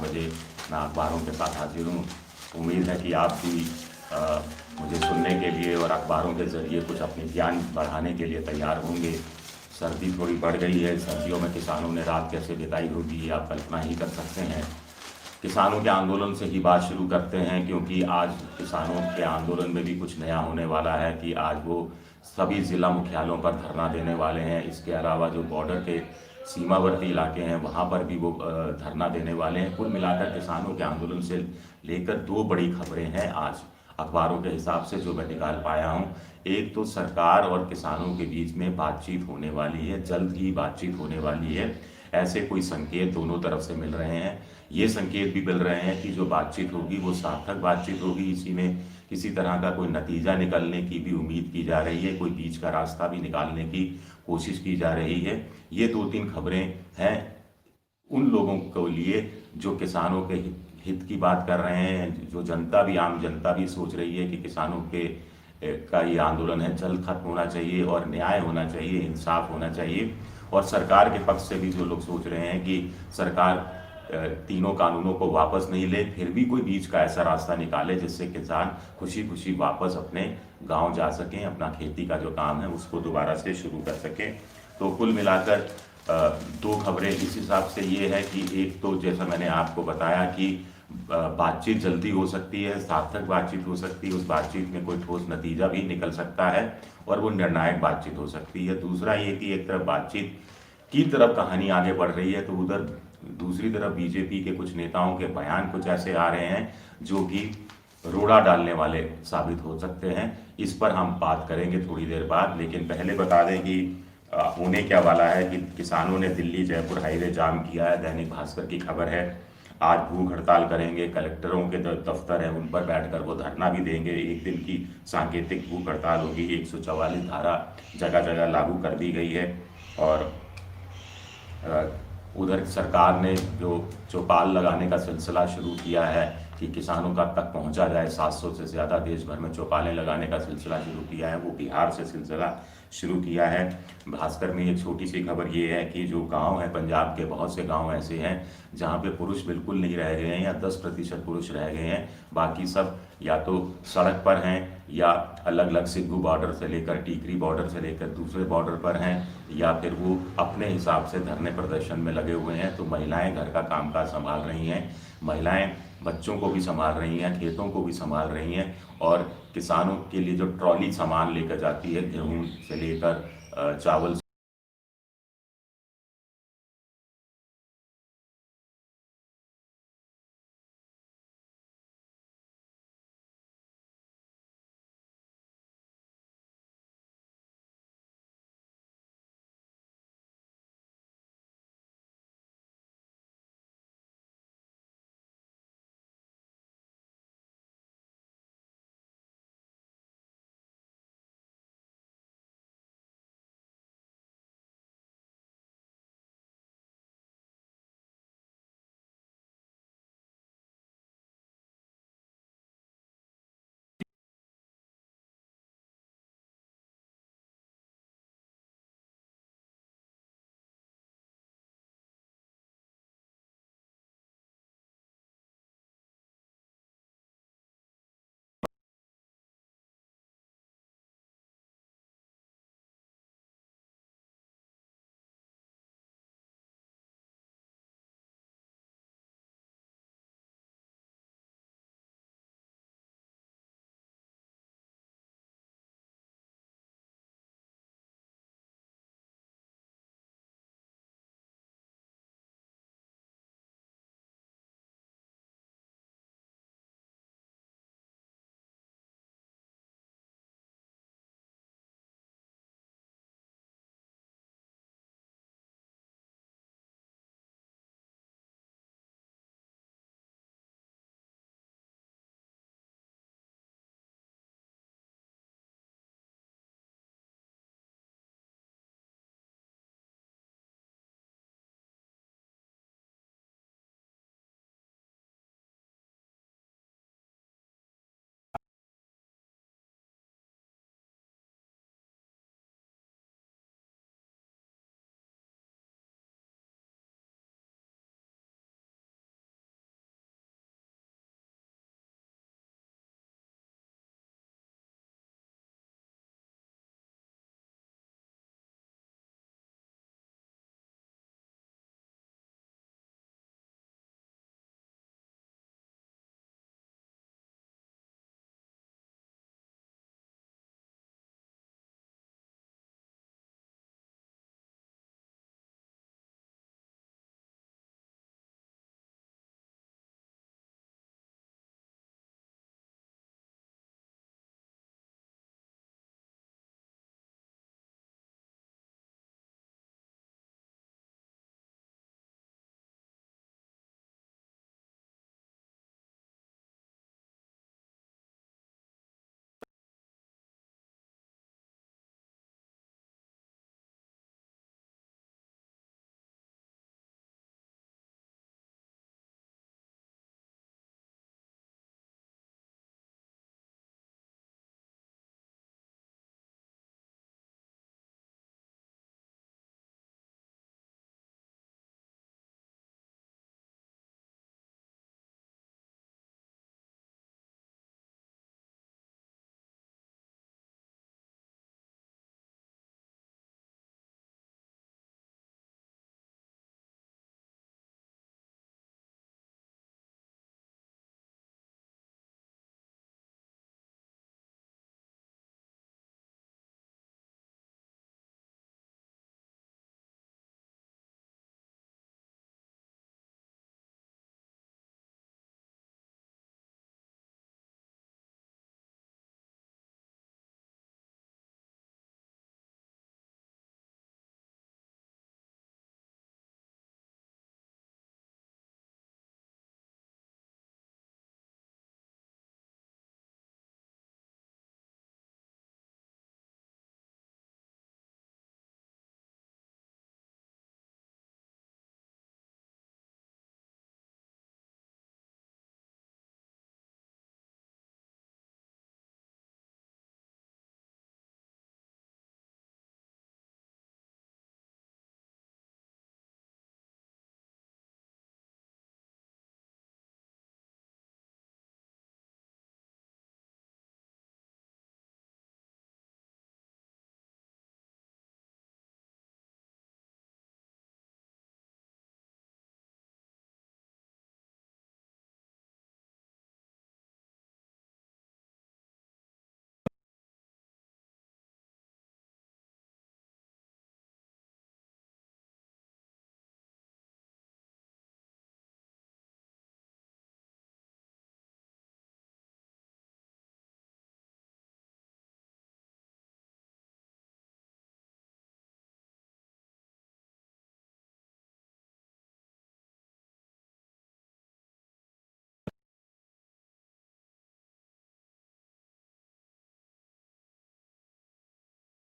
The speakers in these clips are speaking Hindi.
बजे मैं अखबारों के साथ हाजिर हूँ। उम्मीद है कि आप भी मुझे सुनने के लिए और अखबारों के ज़रिए कुछ अपनी ज्ञान बढ़ाने के लिए तैयार होंगे। सर्दी थोड़ी बढ़ गई है, सर्दियों में किसानों ने रात कैसे बिताई होगी ये आप कल्पना ही कर सकते हैं। किसानों के आंदोलन से ही बात शुरू करते हैं, क्योंकि आज किसानों के आंदोलन में भी कुछ नया होने वाला है कि आज वो सभी ज़िला मुख्यालयों पर धरना देने वाले हैं। इसके अलावा जो बॉर्डर के सीमावर्ती इलाके हैं वहाँ पर भी वो धरना देने वाले हैं। कुल मिलाकर किसानों के आंदोलन से लेकर दो बड़ी खबरें हैं आज अखबारों के हिसाब से जो मैं निकाल पाया हूँ। एक तो सरकार और किसानों के बीच में बातचीत होने वाली है, जल्द ही बातचीत होने वाली है, ऐसे कोई संकेत दोनों तरफ से मिल रहे हैं। ये संकेत भी मिल रहे हैं कि जो बातचीत होगी वो सार्थक बातचीत होगी, इसी में किसी तरह का कोई नतीजा निकलने की भी उम्मीद की जा रही है, कोई बीच का रास्ता भी निकालने की कोशिश की जा रही है। ये दो तीन खबरें हैं उन लोगों को लिए जो किसानों के हित की बात कर रहे हैं, जो जनता भी, आम जनता भी सोच रही है कि किसानों के का ये आंदोलन है जल्द खत्म होना चाहिए और न्याय होना चाहिए, इंसाफ होना चाहिए। और सरकार के पक्ष से भी जो लोग सोच रहे हैं कि सरकार तीनों कानूनों को वापस नहीं ले, फिर भी कोई बीच का ऐसा रास्ता निकाले जिससे किसान खुशी खुशी वापस अपने गांव जा सकें, अपना खेती का जो काम है उसको दोबारा से शुरू कर सकें। तो कुल मिलाकर दो खबरें इस हिसाब से ये है कि एक तो जैसा मैंने आपको बताया कि बातचीत जल्दी हो सकती है, सार्थक बातचीत हो सकती है, उस बातचीत में कोई ठोस नतीजा भी निकल सकता है और वो निर्णायक बातचीत हो सकती है। दूसरा ये कि एक तरफ बातचीत की तरफ कहानी आगे बढ़ रही है तो उधर दूसरी तरफ बीजेपी के कुछ नेताओं के बयान कुछ ऐसे आ रहे हैं जो कि रोड़ा डालने वाले साबित हो सकते हैं। इस पर हम बात करेंगे थोड़ी देर बाद, लेकिन पहले बता दें कि होने क्या वाला है कि किसानों ने दिल्ली जयपुर हाईवे जाम किया है। दैनिक भास्कर की खबर है, आज भूख हड़ताल करेंगे, कलेक्टरों के दफ्तर है उन पर बैठकर वो धरना भी देंगे। एक दिन की सांकेतिक भूख हड़ताल होगी। 144 धारा जगह जगह लागू कर दी गई है। और उधर सरकार ने जो चौपाल लगाने का सिलसिला शुरू किया है कि किसानों का तक पहुंचा जाए, 700 से ज़्यादा देश भर में चौपालें लगाने का सिलसिला शुरू किया है, वो बिहार से सिलसिला शुरू किया है। भास्कर में एक छोटी सी खबर ये है कि जो गांव है पंजाब के, बहुत से गांव ऐसे हैं जहां पे पुरुष बिल्कुल नहीं रह गए हैं या 10% पुरुष रह गए हैं, बाकी सब या तो सड़क पर हैं या अलग अलग सिद्धू बॉर्डर से लेकर टीकरी बॉर्डर से लेकर दूसरे बॉर्डर पर हैं, या फिर वो अपने हिसाब से धरने प्रदर्शन में लगे हुए हैं। तो महिलाएं घर का कामकाज संभाल रही हैं, महिलाएं बच्चों को भी संभाल रही हैं, खेतों को भी संभाल रही हैं, और किसानों के लिए जो ट्रॉली सामान लेकर जाती है, गेहूं से लेकर चावल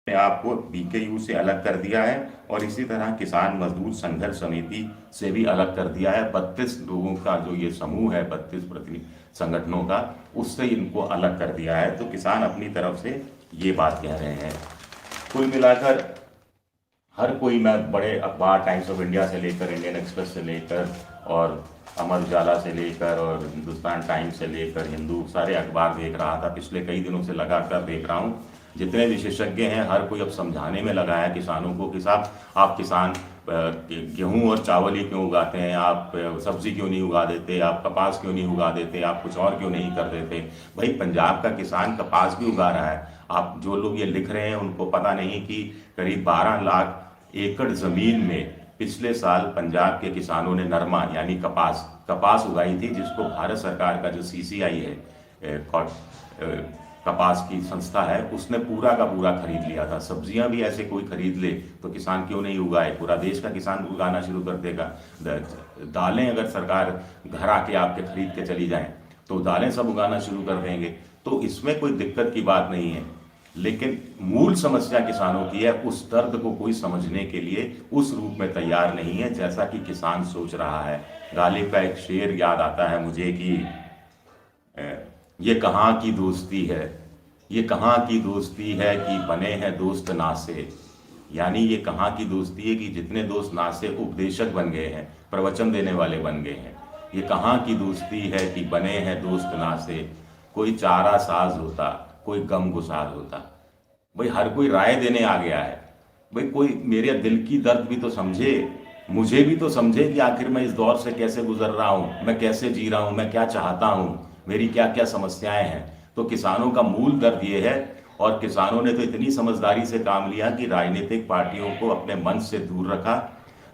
ने आपको बीकेयू से अलग कर दिया है और इसी तरह किसान मजदूर संघर्ष समिति से भी अलग कर दिया है। 32 लोगों का जो ये समूह है, 32 प्रतिनिधि संगठनों का, उससे इनको अलग कर दिया है। तो किसान अपनी तरफ से ये बात कह रहे हैं। कुल मिलाकर हर कोई, मैं बड़े अखबार टाइम्स ऑफ इंडिया से लेकर, इंडियन एक्सप्रेस से लेकर और अमर उजाला से लेकर और हिंदुस्तान टाइम्स से लेकर हिंदू, सारे अखबार देख रहा था पिछले कई दिनों से, लगातार देख रहा हूँ। जितने विशेषज्ञ हैं हर कोई अब समझाने में लगा है किसानों को कि साहब, आप किसान गेहूं और चावल ही क्यों उगाते हैं, आप सब्जी क्यों नहीं उगा देते, आप कपास क्यों नहीं उगा देते, आप कुछ और क्यों नहीं कर देते। भाई, पंजाब का किसान कपास भी उगा रहा है। आप जो लोग ये लिख रहे हैं उनको पता नहीं कि करीब 12 लाख एकड़ जमीन में पिछले साल पंजाब के किसानों ने नरमा यानी कपास कपास उगाई थी, जिसको भारत सरकार का जो सीसीआई है, कपास की संस्था है, उसने पूरा का पूरा खरीद लिया था। सब्जियां भी ऐसे कोई खरीद ले तो किसान क्यों नहीं उगाए, पूरा देश का किसान उगाना शुरू कर देगा। दालें अगर सरकार घर आके आपके खरीद के चली जाए तो दालें सब उगाना शुरू कर देंगे। तो इसमें कोई दिक्कत की बात नहीं है, लेकिन मूल समस्या किसानों की है। उस दर्द को कोई समझने के लिए उस रूप में तैयार नहीं है जैसा कि किसान सोच रहा है। गालिब का एक शेर याद आता है मुझे कि ये कहाँ की दोस्ती है, ये कहाँ की दोस्ती है कि बने हैं दोस्त नासे। यानी ये कहाँ की दोस्ती है कि जितने दोस्त नासे उपदेशक बन गए हैं, प्रवचन देने वाले बन गए हैं। ये कहाँ की दोस्ती है कि बने हैं दोस्त नासे, कोई चारा साज होता, कोई गम गुसार होता। भाई, हर कोई राय देने आ गया है। भाई, कोई मेरे दिल की दर्द भी तो समझे, मुझे भी तो समझे कि आखिर मैं इस दौर से कैसे गुजर रहा हूँ, मैं कैसे जी रहा हूँ, मैं क्या चाहता हूँ, मेरी क्या क्या समस्याएं हैं। तो किसानों का मूल दर्द ये है। और किसानों ने तो इतनी समझदारी से काम लिया कि राजनीतिक पार्टियों को अपने मंच से दूर रखा।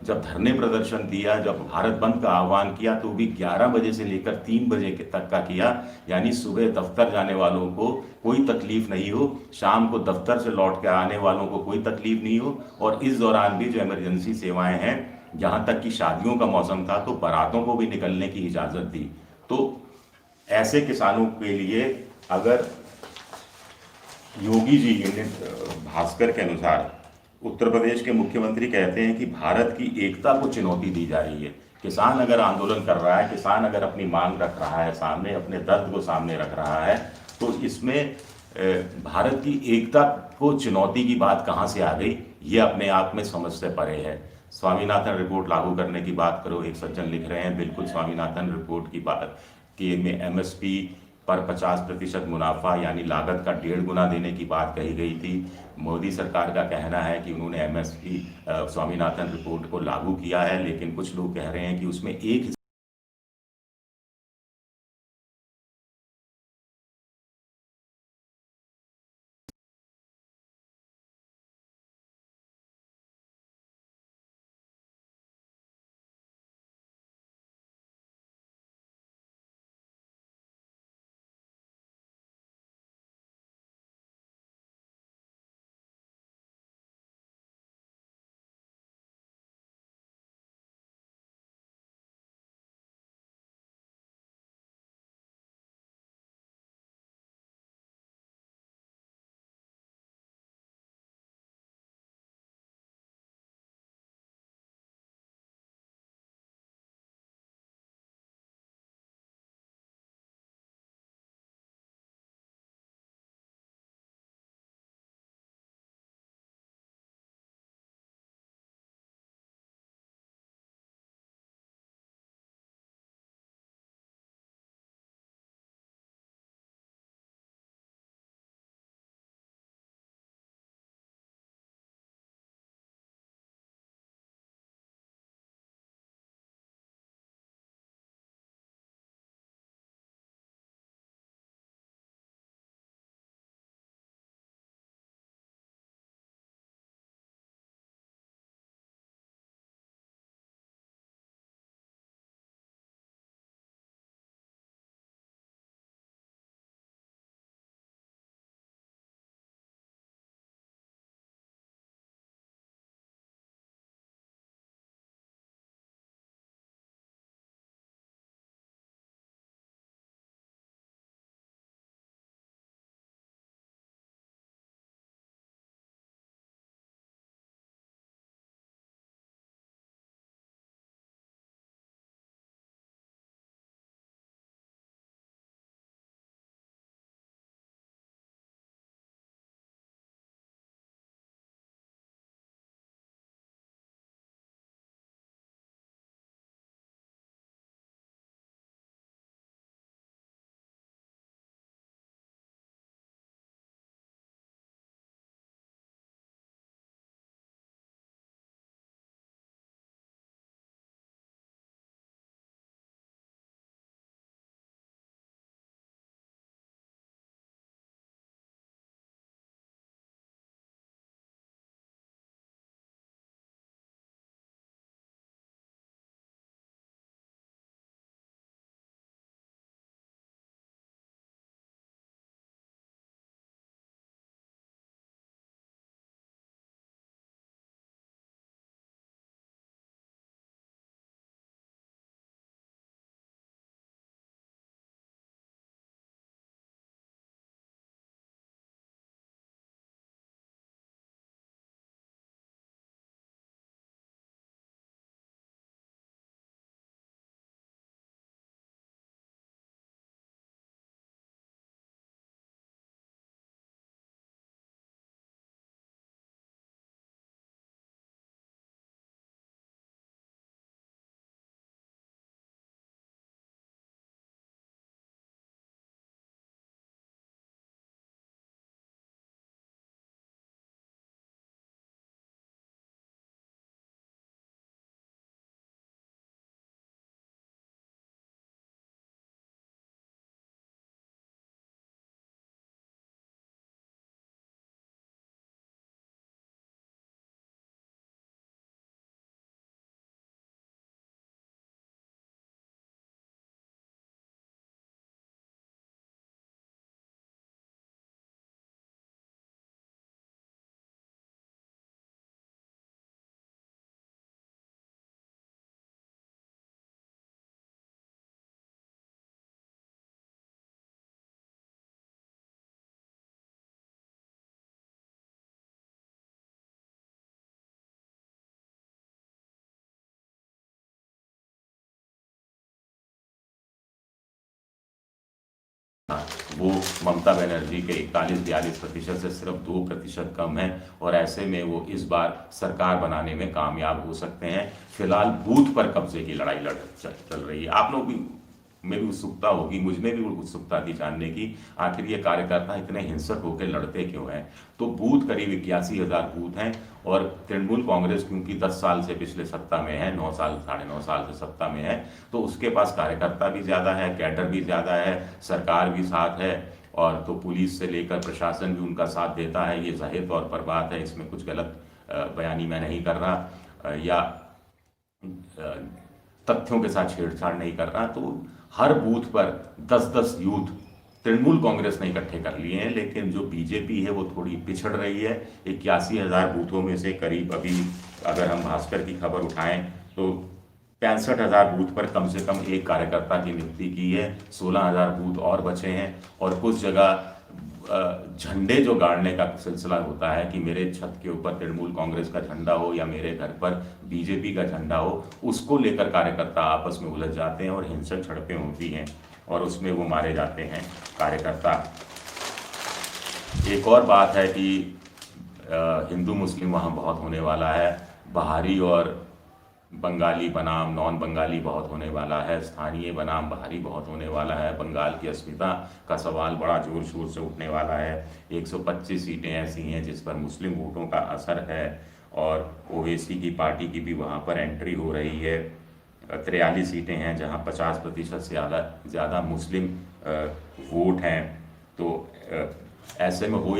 जब धरने प्रदर्शन दिया, जब भारत बंद का आह्वान किया, तो भी 11 बजे से लेकर 3 बजे तक का किया। यानी सुबह दफ्तर जाने वालों को कोई तकलीफ नहीं हो, शाम को दफ्तर से लौट के आने वालों को कोई तकलीफ नहीं हो। और इस दौरान भी जो इमरजेंसी सेवाएं हैं, यहाँ तक कि शादियों का मौसम था तो बारातों को भी निकलने की इजाज़त दी। तो ऐसे किसानों के लिए अगर योगी जी, इंडियन भास्कर के अनुसार, उत्तर प्रदेश के मुख्यमंत्री कहते हैं कि भारत की एकता को चुनौती दी जा रही है। किसान अगर आंदोलन कर रहा है, किसान अगर अपनी मांग रख रहा है सामने, अपने दर्द को सामने रख रहा है, तो इसमें भारत की एकता को चुनौती की बात कहाँ से आ गई, ये अपने आप में समझ से परे है। स्वामीनाथन रिपोर्ट लागू करने की बात करो, एक सज्जन लिख रहे हैं, बिल्कुल स्वामीनाथन रिपोर्ट की बात कि में एमएसपी पर 50% मुनाफा यानी लागत का 1.5 गुना देने की बात कही गई थी। मोदी सरकार का कहना है कि उन्होंने एमएसपी स्वामीनाथन रिपोर्ट को लागू किया है, लेकिन कुछ लोग कह रहे हैं कि उसमें एक वो ममता बनर्जी के 41-42% से सिर्फ 2% कम है, और ऐसे में वो इस बार सरकार बनाने में कामयाब हो सकते हैं। फिलहाल बूथ पर कब्जे की लड़ाई चल रही है। आप लोग भी में भी उत्सुकता होगी, मुझ में भी उत्सुकता थी जानने की, आखिर ये कार्यकर्ता इतने हिंसक होकर लड़ते क्यों हैं। तो बूथ करीब 81,000 बूथ हैं, और तृणमूल कांग्रेस क्योंकि 10 साल से पिछले सत्ता में है, 9 साल 9.5 साल से सत्ता में है, तो उसके पास कार्यकर्ता भी ज़्यादा है, कैडर भी ज़्यादा है, सरकार भी साथ है, और तो पुलिस से लेकर प्रशासन भी उनका साथ देता है। ये जाहिर तौर पर बात है, इसमें कुछ गलत बयानी मैं नहीं कर रहा, या तथ्यों के साथ छेड़छाड़ नहीं कर रहा। तो हर बूथ पर 10-10 यूथ तृणमूल कांग्रेस ने इकट्ठे कर लिए हैं, लेकिन जो बीजेपी है वो थोड़ी पिछड़ रही है। 81,000 बूथों में से करीब अभी अगर हम भास्कर की खबर उठाएं तो 65,000 बूथ पर कम से कम एक कार्यकर्ता की नियुक्ति की है, 16,000 बूथ और बचे हैं, और कुछ जगह झंडे जो गाड़ने का सिलसिला होता है कि मेरे छत के ऊपर तृणमूल कांग्रेस का झंडा हो या मेरे घर पर बीजेपी का झंडा हो, उसको लेकर कार्यकर्ता आपस में उलझ जाते हैं और हिंसक झड़पें होती हैं, और उसमें वो मारे जाते हैं कार्यकर्ता। एक और बात है कि हिंदू मुस्लिम वहाँ बहुत होने वाला है, बाहरी और बंगाली बनाम नॉन बंगाली बहुत होने वाला है, स्थानीय बनाम बाहरी बहुत होने वाला है। बंगाल की अस्मिता का सवाल बड़ा जोर शोर से उठने वाला है। 125 सीटें ऐसी हैं जिस पर मुस्लिम वोटों का असर है, और ओवैसी की पार्टी की भी वहाँ पर एंट्री हो रही है। 43 सीटें हैं जहाँ 50% से ज़्यादा मुस्लिम वोट हैं। तो ऐसे में हो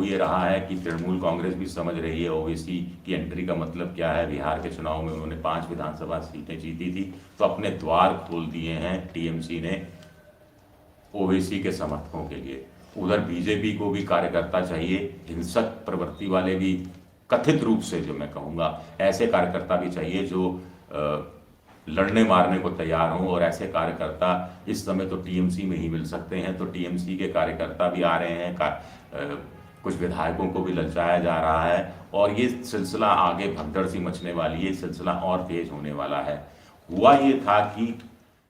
ये रहा है कि तृणमूल कांग्रेस भी समझ रही है ओवैसी की एंट्री का मतलब क्या है। बिहार के चुनाव में उन्होंने 5 विधानसभा सीटें जीती थी, तो अपने द्वार खोल दिए हैं टीएमसी ने ओवैसी के समर्थकों के लिए। उधर बीजेपी को भी कार्यकर्ता चाहिए, हिंसक प्रवृत्ति वाले भी, कथित रूप से जो मैं कहूँगा ऐसे कार्यकर्ता भी चाहिए जो लड़ने मारने को तैयार हों, और ऐसे कार्यकर्ता इस समय तो टीएमसी में ही मिल सकते हैं। तो टीएमसी के कार्यकर्ता भी आ रहे हैं, कुछ विधायकों को भी ललचाया जा रहा है, और ये सिलसिला आगे भगदड़ सी मचने वाली है, सिलसिला और तेज होने वाला है। हुआ ये था कि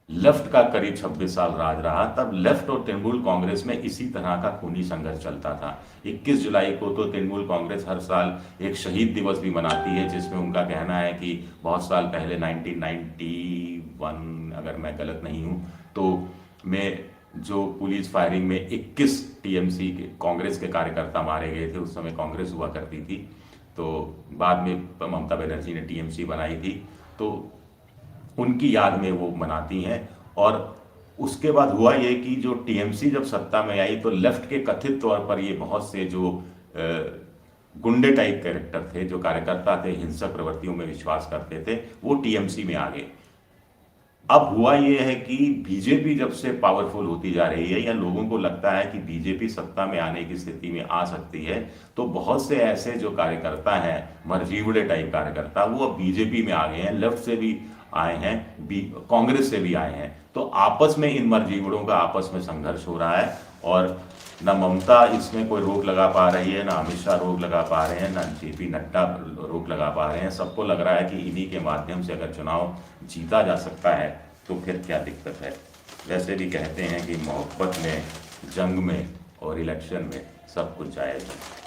लेफ्ट का करीब 26 साल राज रहा, तब लेफ्ट और तृणमूल कांग्रेस में इसी तरह का खूनी संघर्ष चलता था। 21 जुलाई को तो तृणमूल कांग्रेस हर साल एक शहीद दिवस भी मनाती है, जिसमें उनका कहना है कि बहुत साल पहले 1991 अगर मैं गलत नहीं हूँ तो में जो पुलिस फायरिंग में 21 टीएमसी के कांग्रेस के कार्यकर्ता मारे गए थे। उस समय कांग्रेस हुआ करती थी, तो बाद में ममता बनर्जी ने टीएमसी बनाई थी, तो उनकी याद में वो मनाती हैं। और उसके बाद हुआ ये कि जो टीएमसी जब सत्ता में आई तो लेफ्ट के कथित तौर पर ये बहुत से जो गुंडे टाइप कैरेक्टर थे, जो कार्यकर्ता थे, हिंसक प्रवृत्तियों में विश्वास करते थे, वो टीएमसी में आ गए। अब हुआ ये है कि बीजेपी जब से पावरफुल होती जा रही है, या लोगों को लगता है कि बीजेपी सत्ता में आने की स्थिति में आ सकती है, तो बहुत से ऐसे जो कार्यकर्ता हैं, मरजीवड़े टाइप कार्यकर्ता, वो अब बीजेपी में आ गए हैं, लेफ्ट से भी आए हैं, कांग्रेस से भी आए हैं। तो आपस में इन मरजीवड़ों का आपस में संघर्ष हो रहा है, और न ममता इसमें कोई रोक लगा पा रही है, ना अमित शाह रोक लगा पा रहे हैं, ना जेपी नड्डा रोक लगा पा रहे हैं। सबको लग रहा है कि इन्हीं के माध्यम से अगर चुनाव जीता जा सकता है तो फिर क्या दिक्कत है। वैसे भी कहते हैं कि मोहब्बत में, जंग में और इलेक्शन में सब कुछ जायज़ है।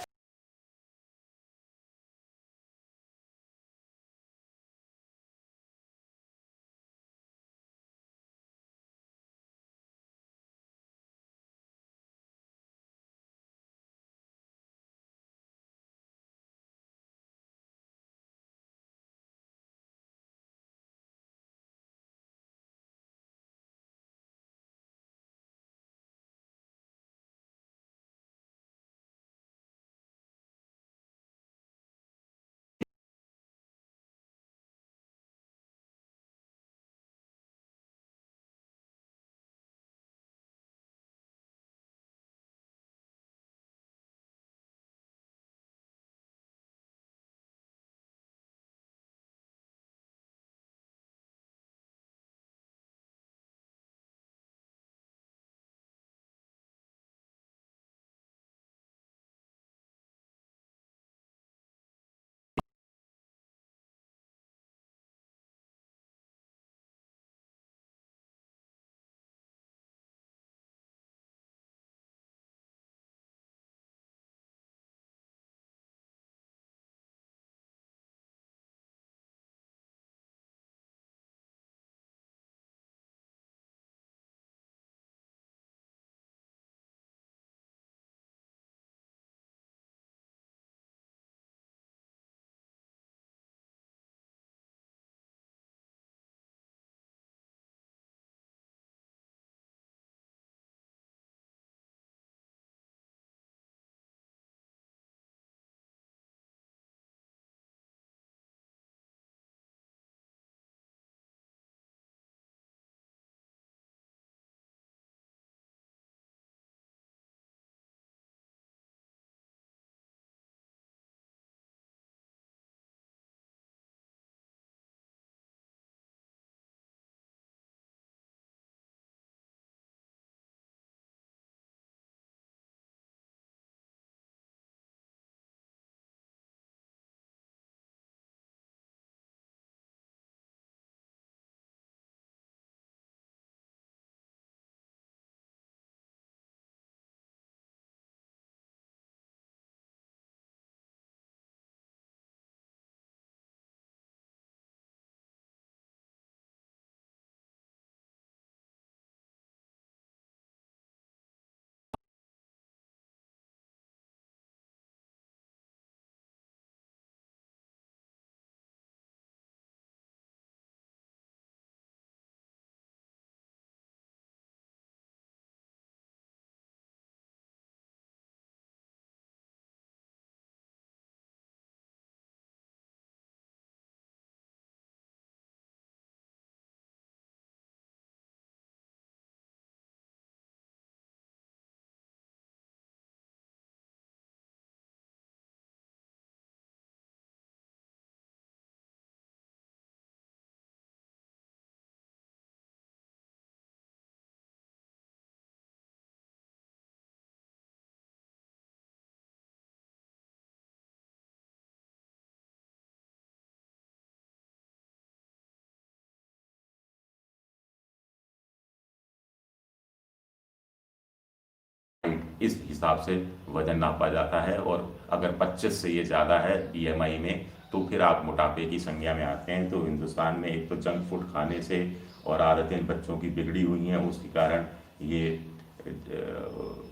इस हिसाब से वजन नापा जाता है। और अगर 25 से ये ज़्यादा है बीएमआई में, तो फिर आप मोटापे की संज्ञा में आते हैं। तो हिंदुस्तान में एक तो जंक फूड खाने से और आदतें बच्चों की बिगड़ी हुई हैं, उसके कारण ये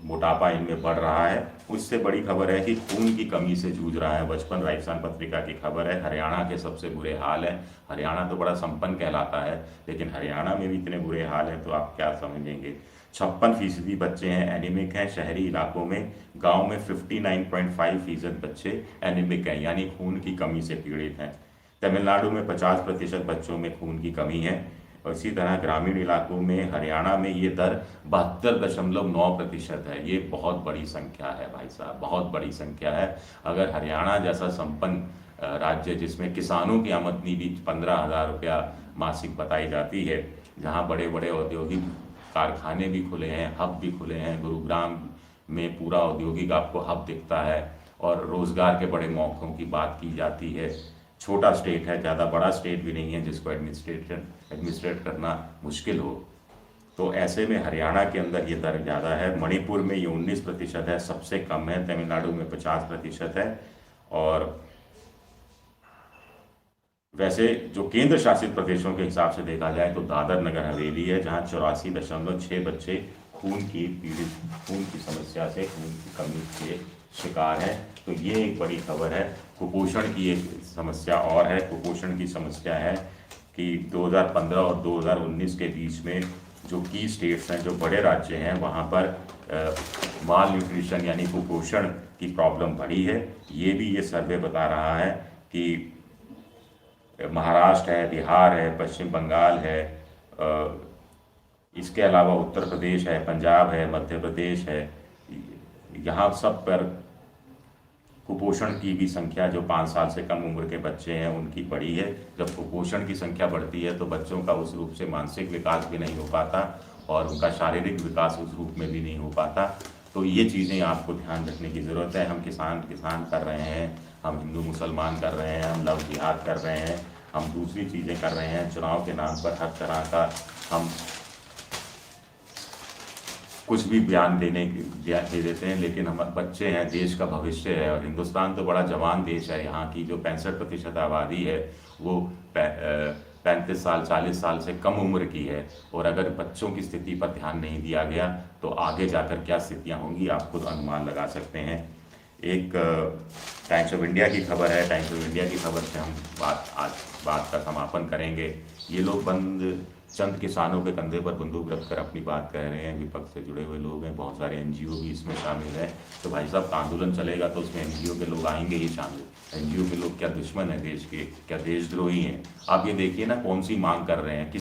मोटापा इनमें बढ़ रहा है। उससे बड़ी खबर है कि खून की कमी से जूझ रहा है बचपन। राजस्थान पत्रिका की खबर है, हरियाणा के सबसे बुरे हाल है। हरियाणा तो बड़ा संपन्न कहलाता है, लेकिन हरियाणा में भी इतने बुरे हाल हैं तो आप क्या समझेंगे। 56% बच्चे हैं एनीमिक हैं शहरी इलाकों में। गांव में 59.5% बच्चे एनीमिक हैं, यानी खून की कमी से पीड़ित हैं। तमिलनाडु में 50% बच्चों में खून की कमी है। और इसी तरह ग्रामीण इलाकों में हरियाणा में ये दर 72.9% है। ये बहुत बड़ी संख्या है भाई साहब, बहुत बड़ी संख्या है। अगर हरियाणा जैसा संपन्न राज्य, जिसमें किसानों की आमदनी भी 15,000 रुपया मासिक बताई जाती है, जहाँ बड़े बड़े औद्योगिक कारखाने भी खुले हैं, हब भी खुले हैं, गुरुग्राम में पूरा औद्योगिक आपको हब दिखता है, और रोज़गार के बड़े मौक़ों की बात की जाती है। छोटा स्टेट है, ज़्यादा बड़ा स्टेट भी नहीं है जिसको एडमिनिस्ट्रेट करना मुश्किल हो। तो ऐसे में हरियाणा के अंदर ये दर ज़्यादा है। मणिपुर में ये 19% है, सबसे कम है। तमिलनाडु में 50% है। और वैसे जो केंद्र शासित प्रदेशों के हिसाब से देखा जाए तो दादर नगर हवेली है, जहाँ 84.6 बच्चे खून की समस्या से, खून की कमी के शिकार हैं। तो ये एक बड़ी खबर है। कुपोषण की एक समस्या और है। कुपोषण की समस्या है कि 2015 और 2019 के बीच में जो की स्टेट्स हैं, जो बड़े राज्य हैं, वहाँ पर माल न्यूट्रिशन यानी कुपोषण की प्रॉब्लम बढ़ी है। ये भी ये सर्वे बता रहा है कि महाराष्ट्र है, बिहार है, पश्चिम बंगाल है, इसके अलावा उत्तर प्रदेश है, पंजाब है, मध्य प्रदेश है, यहाँ सब पर कुपोषण की भी संख्या, जो 5 साल से कम उम्र के बच्चे हैं उनकी बढ़ी है। जब कुपोषण की संख्या बढ़ती है तो बच्चों का उस रूप से मानसिक विकास भी नहीं हो पाता और उनका शारीरिक विकास उस रूप में भी नहीं हो पाता। तो ये चीज़ें आपको ध्यान रखने की ज़रूरत है। हम किसान किसान कर रहे हैं, हम हिंदू मुसलमान कर रहे हैं, हम लव जिहाद कर रहे हैं, हम दूसरी चीज़ें कर रहे हैं, चुनाव के नाम पर हर तरह का हम कुछ भी बयान दे देते हैं, लेकिन हम बच्चे हैं, देश का भविष्य है। और हिंदुस्तान तो बड़ा जवान देश है। यहाँ की जो 65% आबादी है वो 35 साल 40 साल से कम उम्र की है। और अगर बच्चों की स्थिति पर ध्यान नहीं दिया गया तो आगे जाकर क्या स्थितियाँ होंगी आप खुद अनुमान लगा सकते हैं। एक टाइम्स ऑफ इंडिया की खबर है। टाइम्स ऑफ इंडिया की खबर से हम आज बात का समापन करेंगे। ये लोग चंद किसानों के कंधे पर बंदूक रखकर अपनी बात कह रहे हैं। विपक्ष से जुड़े हुए लोग हैं, बहुत सारे एनजीओ भी इसमें शामिल हैं। तो भाई साहब, आंदोलन चलेगा तो उसमें एनजीओ के लोग आएंगे ही शामिल। एनजीओ के लोग क्या दुश्मन है देश के, क्या देशद्रोही हैं? आप ये देखिए ना, कौन सी मांग कर रहे हैं।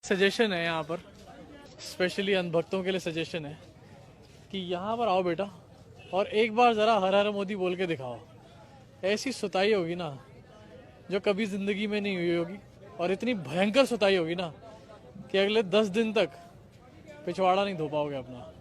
सजेशन है यहाँ पर, स्पेशली अंधभक्तों के लिए सजेशन है कि यहाँ पर आओ बेटा और एक बार ज़रा हर हर मोदी बोल के दिखाओ। ऐसी सुताई होगी ना जो कभी ज़िंदगी में नहीं हुई होगी, और इतनी भयंकर सुताई होगी ना कि अगले 10 दिन तक पिछवाड़ा नहीं धो पाओगे अपना।